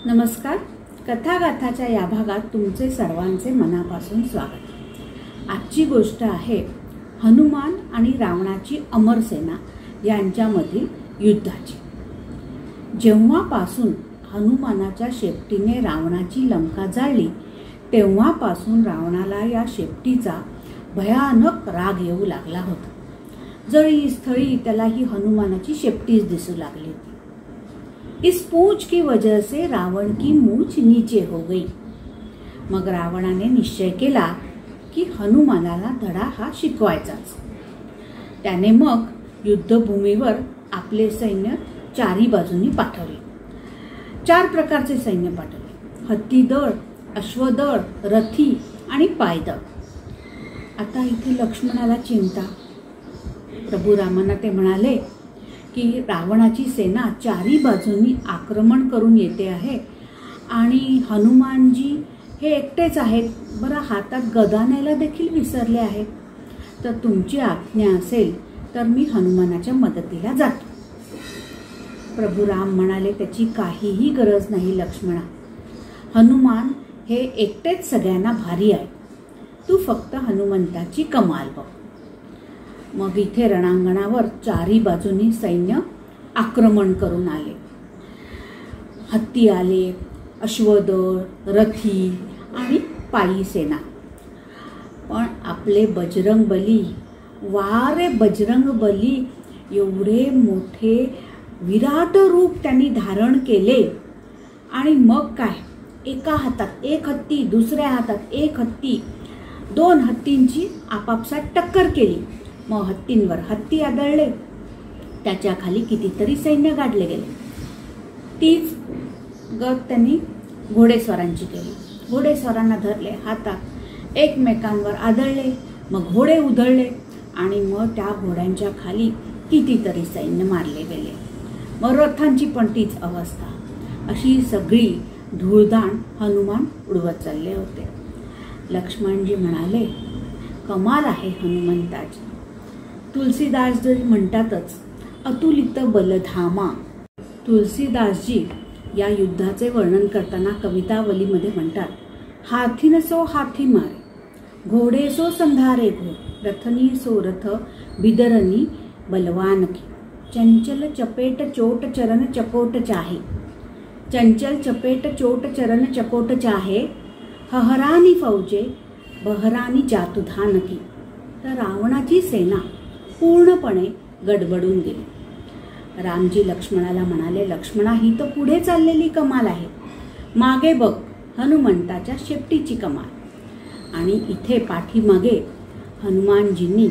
नमस्कार. कथागाथाच्या या भागात तुमचे सर्वांचे मनापासून स्वागत. आजची गोष्ट आहे हनुमान आणि रावणाची अमर सेना यांच्यामधील युद्धाची. जेव्हापासून हनुमानाच्या शेपटीने रावणाची लंका जाळली तेव्हापासून रावणाला या शेपटीचा भयानक राग येऊ लागला होता. जळी स्थळी त्याला ही हनुमानाची शेपटीच दिसू लागली होती. इस पूंछ की वजह से रावण की मूछ नीचे हो गई. मग रावणाने निश्चय केला की हनुमानाला धडा हा शिकवायचाच. त्याने मग युद्धभूमीवर आपले सैन्य चारी बाजूनी पाठवले. 4 प्रकारचे सैन्य पाठवले: हत्तीदळ, अश्वदळ, रथी आणि पायदळ. आता इथे लक्ष्मणाला चिंता. प्रभू रामांना ते म्हणाले की रावणाची सेना चारी बाजूंनी आक्रमण करून येते आहे आणि हनुमानजी हे एकटेच आहेत. बरं, हातात गदा न्यायला देखील विसरले आहेत. तर तुमची आज्ञा असेल तर मी हनुमानाच्या मदतीला जातो. प्रभू राम म्हणाले, त्याची काहीही गरज नाही लक्ष्मणा. हनुमान हे एकटेच सगळ्यांना भारी आहे. तू फक्त हनुमंताची कमाल बघ. मग इथे रणांगणावर चारी बाजूनी सैन्य आक्रमण करून आले. हत्ती आले, अश्वदळ, रथी आणि पायी सेना. पण आपले बजरंग बली, वारे बजरंग बली, एवढे मोठे विराट रूप त्यांनी धारण केले. आणि मग काय, एका हातात एक हत्ती, दुसऱ्या हातात एक हत्ती, 2 हत्तींची आपापसात टक्कर केली. मग हत्तींवर हत्ती आदळले, त्याच्या खाली कितीतरी सैन्य गाडले गेले. तीच गत त्यांनी घोडेस्वारांची केली. घोडेस्वारांना धरले हातात, एकमेकांवर आदळले, मग घोडे उधळले आणि मग त्या घोड्यांच्या खाली कितीतरी सैन्य मारले गेले. मग रथांची पण तीच अवस्था. अशी सगळी धूळदाण हनुमान उडवत चालले होते. लक्ष्मणजी म्हणाले, कमाल आहे हनुमंताची. तुलसीदासजी म्हणतातच, अतुलित बलधामा. तुलसीदासजी या युद्धाचे वर्णन करताना कवितावलीमध्ये म्हणतात, हाथीन सो हाथी मारे, घोडे सो संधारे घोड, रथनी सो रथ बिदरनी बलवान की, चंचल चपेट चोट चरण चकोट चाहे, चंचल चपेट चोट चरण चकोट चाहे, हहरानी फौजे बहरानी जातुधान की. तर रावणाची सेना पूर्णपणे गडबडून गेली. रामजी लक्ष्मणाला म्हणाले, लक्ष्मणा, ही तर पुढे चाललेली कमाल आहे, मागे बघ हनुमंताच्या शेपटीची कमाल. आणि इथे पाठीमागे हनुमानजींनी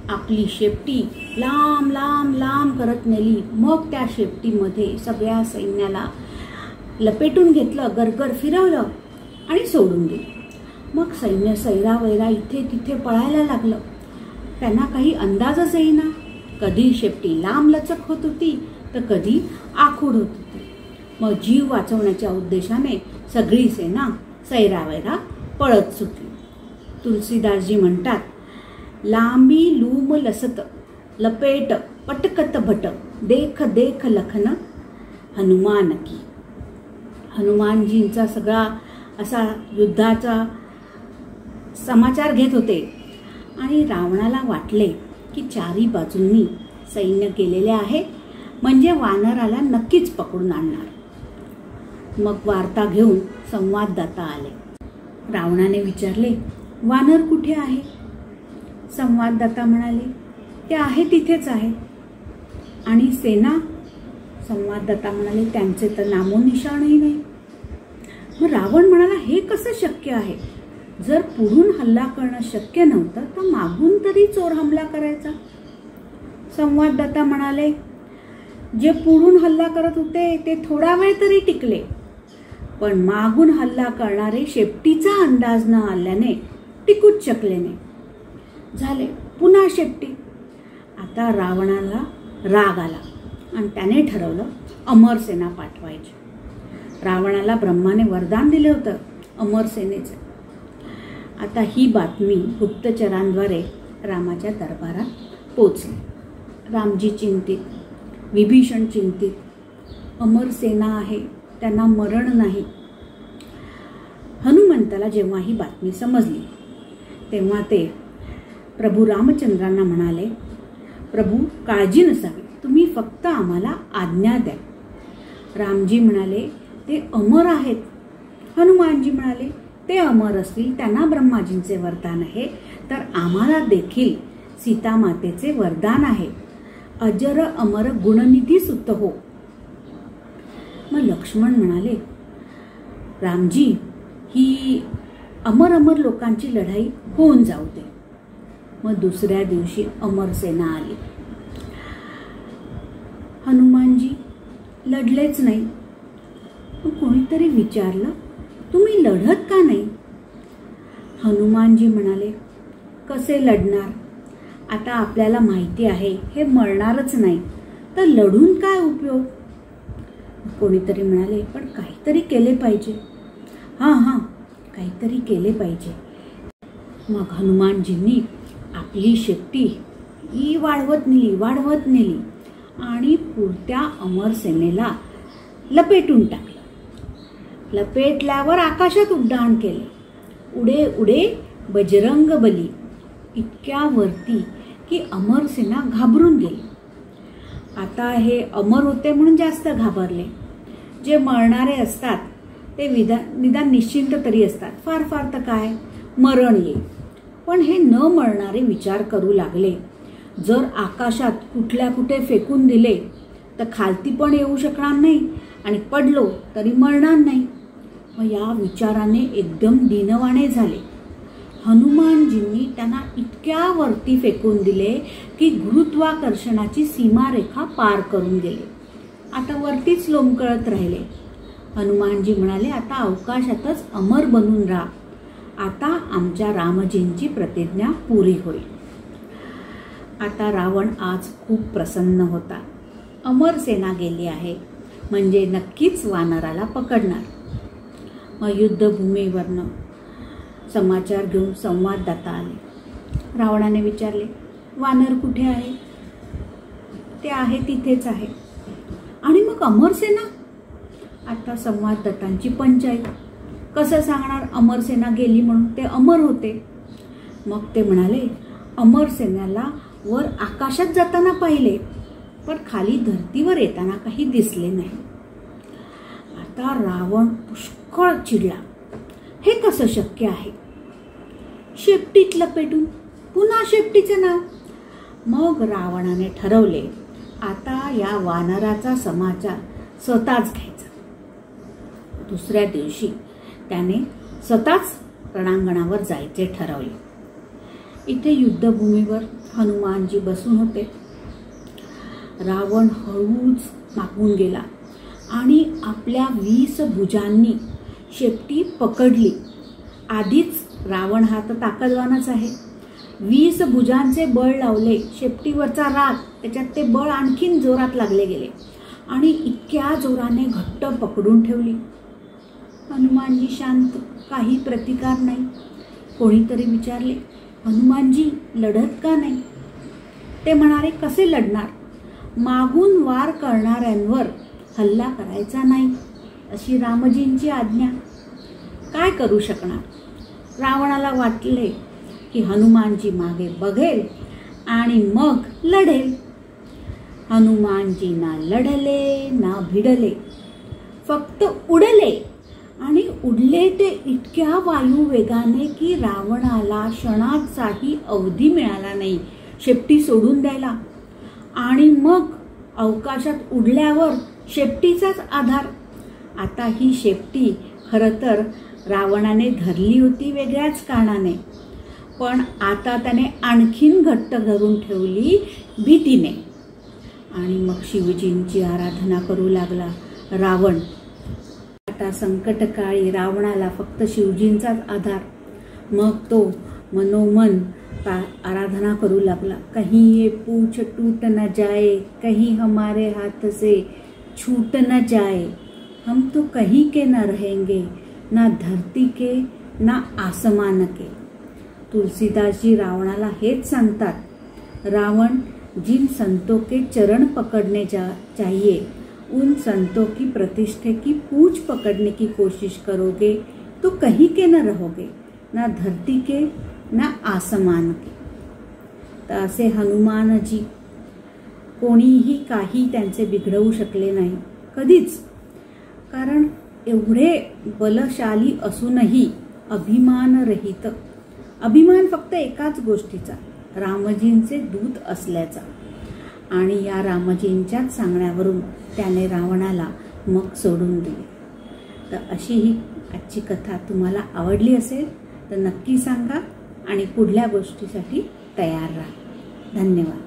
आपली शेपटी लांब लांब लांब करत नेली. मग त्या शेपटीमध्ये सगळ्या सैन्याला लपेटून घेतलं, गरगर फिरवलं आणि सोडून दिलं. मग सैन्य सैरावैरा इथे तिथे पळायला लागलं. त्यांना काही अंदाजच येईना. कधी शेपटी लांब लचक होत होती तर कधी आखूड होत होती. मग जीव वाचवण्याच्या उद्देशाने सगळी सेना सैरावैरा पळत सुटली. तुलसीदासजी म्हणतात, लांबी लूम लसत लपेट पटकत भट, देख देख लखन हनुमान की. हनुमानजींचा सगळा असा युद्धाचा समाचार घेत होते आणि रावणाला वाटले की चारी बाजूंनी सैन्य केलेले आहे, म्हणजे वानराला नक्कीच पकडून आणणार. मग वार्ता घेऊन संवाददाता आले. रावणाने विचारले, वानर कुठे आहे? संवाददाता म्हणाले, ते आहे तिथेच आहे. आणि सेना? संवाददाता म्हणाले, त्यांचे तर नामोनिशाणही नाही. मग रावण म्हणाला, हे कसं शक्य आहे? जर पुढून हल्ला करणं शक्य नव्हतं तर मागून तरी चोर हमला करायचा. संवाददाता म्हणाले, जे पुढून हल्ला करत होते ते थोडा वेळ तरी टिकले, पण मागून हल्ला करणारे शेपटीचा अंदाज न आल्याने टिकूच शकले नाही. झाले पुन्हा शेपटी. आता रावणाला राग आला आणि त्याने ठरवलं अमर सेना पाठवायची. रावणाला ब्रह्माने वरदान दिले होतं अमर सेनेचं. आता ही बातमी गुप्तचरांद्वारे रामाच्या दरबारात पोचली. रामजी चिंतित, विभीषण चिंतित. अमर सेना आहे, त्यांना मरण नाही. हनुमंताला जेव्हा ही बातमी समजली तेव्हा ते प्रभू रामचंद्रांना म्हणाले, प्रभू काळजी नसावी, तुम्ही फक्त आम्हाला आज्ञा द्या. रामजी म्हणाले, ते अमर आहेत. हनुमानजी म्हणाले, ते अमर असतील, त्यांना ब्रह्माजींचे वरदान आहे, तर आम्हाला देखील सीतामातेचे वरदान आहे. अजर अमर गुणनिधी सुत हो. मग लक्ष्मण म्हणाले, रामजी, ही अमर अमर लोकांची लढाई होऊन जाऊ दे. मग दुसऱ्या दिवशी अमर सेना आली. हनुमानजी लढलेच नाही. मग कोणीतरी विचारलं, तुम्ही लढत का नाही? हनुमानजी म्हणाले, कसे लढणार? आता आपल्याला माहिती आहे हे मरणारच नाही, तर लढून काय उपयोग? कोणीतरी म्हणाले, पण काहीतरी केले पाहिजे. हां, काहीतरी केले पाहिजे. मग हनुमानजींनी आपली शेपटी ही वाढवत नेली आणि पुरत्या अमर सेनेला लपेटून टाकलं. लपेटल्यावर आकाशात उड्डाण केले. उडे उडे बजरंग बली, इतक्या वरती की अमर सेना घाबरून गेली. आता हे अमर होते म्हणून जास्त घाबरले. जे मरणारे असतात ते निदान निश्चिंत तरी असतात, फार फार तर काय मरण येईल. पण हे न मरणारे विचार करू लागले, जर आकाशात कुठल्या कुठे फेकून दिले तर खालती पण येऊ शकणार नाही आणि पडलो तरी मरणार नाही. मग या विचाराने एकदम दीनवाणे झाले. हनुमानजींनी त्यांना इतक्या वरती फेकून दिले की गुरुत्वाकर्षणाची सीमारेखा पार करून गेले. आता वरतीच लोंबकळत राहिले. हनुमानजी म्हणाले, आता अवकाशातच अमर बनून राहा. आता आमच्या रामजींची प्रतिज्ञा पुरी होईल. आता रावण आज खूप प्रसन्न होता. अमर सेना गेली आहे म्हणजे नक्कीच वानराला पकडणार. मग युद्धभूमीवरनं समाचार घेऊन संवाददाता आले. रावणाने विचारले, वानर कुठे आहे? ते आहे तिथेच आहे. आणि मग अमरसेना? आता संवाददातांची पंचायत. कसं सांगणार अमरसेना गेली म्हणून? ते अमर होते. मग ते म्हणाले, अमरसेनेला वर आकाशात जाताना पाहिले, पण खाली धर्तीवर येताना काही दिसले नाही. आता रावण पुष्कळ चिडला. हे कसं शक्य आहे? शेपटीत लपेटून पुन्हा शेपटीचे नाव. मग रावणाने ठरवले, आता या वानराचा समाचार स्वतःच घ्यायचा. दुसऱ्या दिवशी त्याने स्वतःच रणांगणावर जायचे ठरवले. इथे युद्धभूमीवर हनुमानजी बसून होते. रावण हळूच मागून गेला आणि आपल्या 20 भुजांनी शेपटी पकडली. आधीच रावण हा तर ताकदवानच आहे. 20 भुजांचे बळ लावले. शेपटीवरचा राग, त्याच्यात ते बळ आणखीन जोरात लागले गेले आणि इतक्या जोराने घट्ट पकडून ठेवली. हनुमानजी शांत, काही प्रतिकार नाही. कोणीतरी विचारले, हनुमानजी लढत का नाही? ते म्हणाले, कसे लढणार? मागून वार करणाऱ्यांवर हल्ला करायचा नाही अशी रामजींची आज्ञा. काय करू शकणार? रावणाला वाटले की हनुमानजी मागे बघेल आणि मग लढेल. हनुमानजी ना लढले ना भिडले, फक्त उडले. आणि उडले ते इतक्या वायू वेगाने की रावणाला क्षणाचाही अवधी मिळाला नाही शेपटी सोडून द्यायला. आणि मग अवकाशात उडल्यावर शेपटीचाच आधार. आता ही शेपटी खरं तर रावणाने धरली होती वेगळ्याच कारणाने, पण आता त्याने आणखीन घट्ट धरून ठेवली भीतीने. आणि मग शिवजींची आराधना करू लागला रावण. आता संकटकाळी रावणाला फक्त शिवजींचाच आधार. मग तो मनोमन आराधना करू लागला. कहीं ये पूछ टूट न जाए, कहीं हमारे हाथ से छूट न जाए, हम तो कहीं के न रहेंगे, ना धरती के ना आसमान के. तुलसीदास जी रावणाला हेच सांगतात, रावण जिन संतों के चरण पकड़ने चाहिए उन संतों की प्रतिष्ठे की पूंछ पकड़ने की कोशिश करोगे तो कहीं के न रहोगे, ना धरती के ना आसमान के. तर असे हनुमानजी कोणीही काही त्यांचे बिघडवू शकले नाही कधीच. कारण एवढे बलशाली असूनही अभिमानरहित, अभिमान फक्त एकाच गोष्टीचा, रामजींचे दूत असल्याचा. आणि या रामजींच्याच सांगण्यावरून त्याने रावणाला मग सोडून दिले. तर अशी ही आजची कथा तुम्हाला आवडली असेल तर नक्की सांगा आणि पुढल्या गोष्टीसाठी तयार राहा. धन्यवाद.